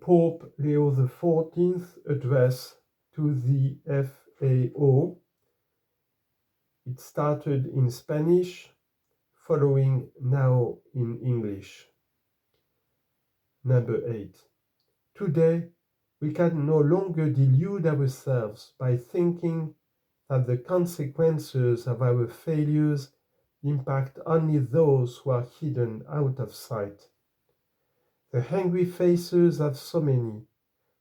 Pope Leo XIV address to the FAO. It started in Spanish, following now in English. Number 8. Today, we can no longer delude ourselves by thinking that the consequences of our failures impact only those who are hidden out of sight. The hungry faces of so many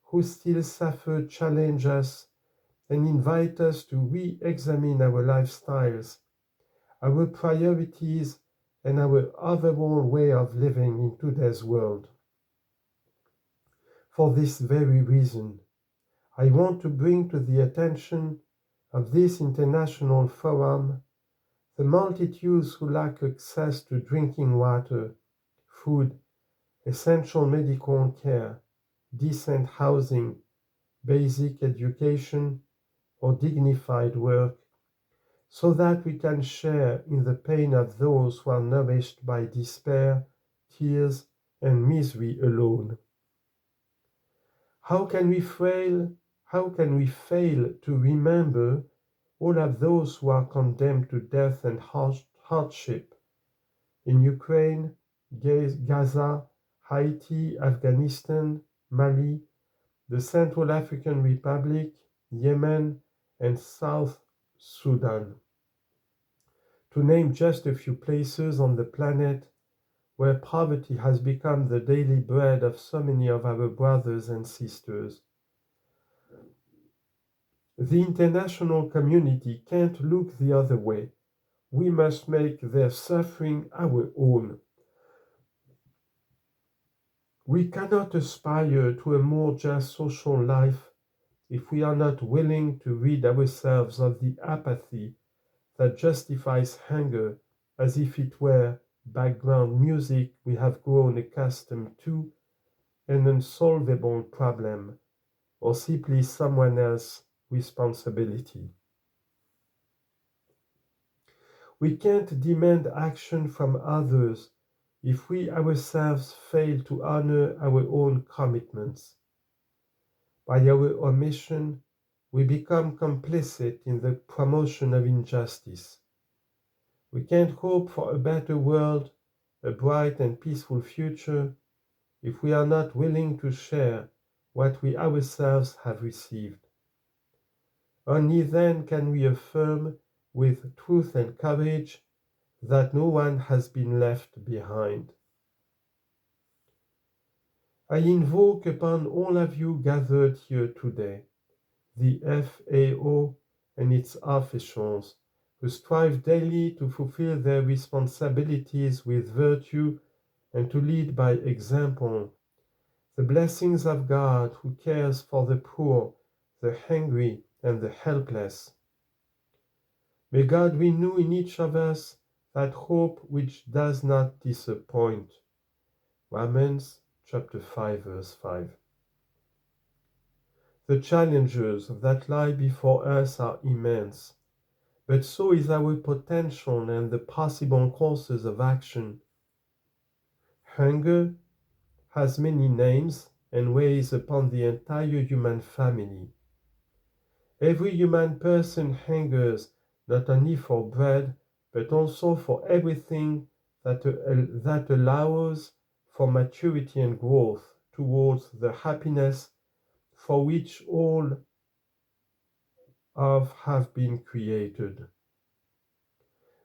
who still suffer challenge us and invite us to re-examine our lifestyles, our priorities, and our overall way of living in today's world. For this very reason, I want to bring to the attention of this international forum the multitudes who lack access to drinking water, food, essential medical care, decent housing, basic education, or dignified work, so that we can share in the pain of those who are nourished by despair, tears, and misery alone. How can we fail to remember all of those who are condemned to death and hardship in Ukraine, Gaza, Haiti, Afghanistan, Mali, the Central African Republic, Yemen, and South Sudan, to name just a few places on the planet where poverty has become the daily bread of so many of our brothers and sisters. The international community can't look the other way. We must make their suffering our own. We cannot aspire to a more just social life if we are not willing to rid ourselves of the apathy that justifies hunger as if it were background music we have grown accustomed to, an unsolvable problem, or simply someone else's responsibility. We can't demand action from others if we ourselves fail to honor our own commitments. By our omission, we become complicit in the promotion of injustice. We can't hope for a better world, a bright and peaceful future, if we are not willing to share what we ourselves have received. Only then can we affirm with truth and courage that no one has been left behind. I invoke upon all of you gathered here today, the FAO and its officials, who strive daily to fulfill their responsibilities with virtue and to lead by example, the blessings of God who cares for the poor, the hungry, and the helpless. May God renew in each of us that hope which does not disappoint. Romans chapter 5, verse 5. The challenges that lie before us are immense, but so is our potential and the possible courses of action. Hunger has many names and weighs upon the entire human family. Every human person hungers not only for bread, but also for everything that allows for maturity and growth towards the happiness for which all of have been created.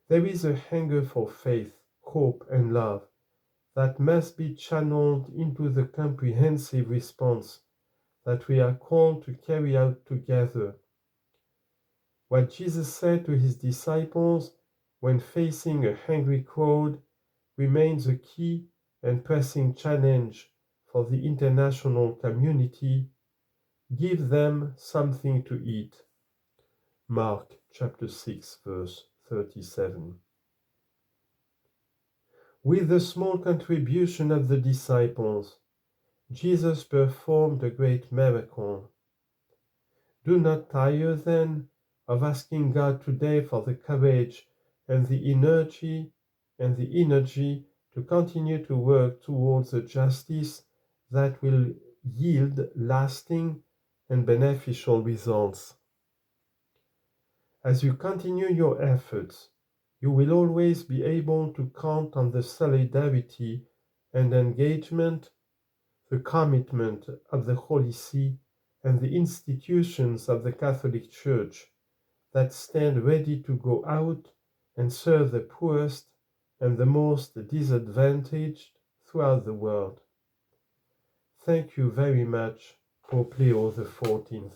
There is a hunger for faith, hope, and love that must be channeled into the comprehensive response that we are called to carry out together. What Jesus said to his disciples when facing a hungry crowd remains a key and pressing challenge for the international community. Give them something to eat. Mark chapter 6, verse 37. With the small contribution of the disciples, Jesus performed a great miracle. Do not tire then of asking God today for the courage and the energy to continue to work towards a justice that will yield lasting and beneficial results. As you continue your efforts, you will always be able to count on the solidarity and engagement, the commitment of the Holy See and the institutions of the Catholic Church that stand ready to go out and serve the poorest and the most disadvantaged throughout the world. Thank you very much, Pope Leo XIV.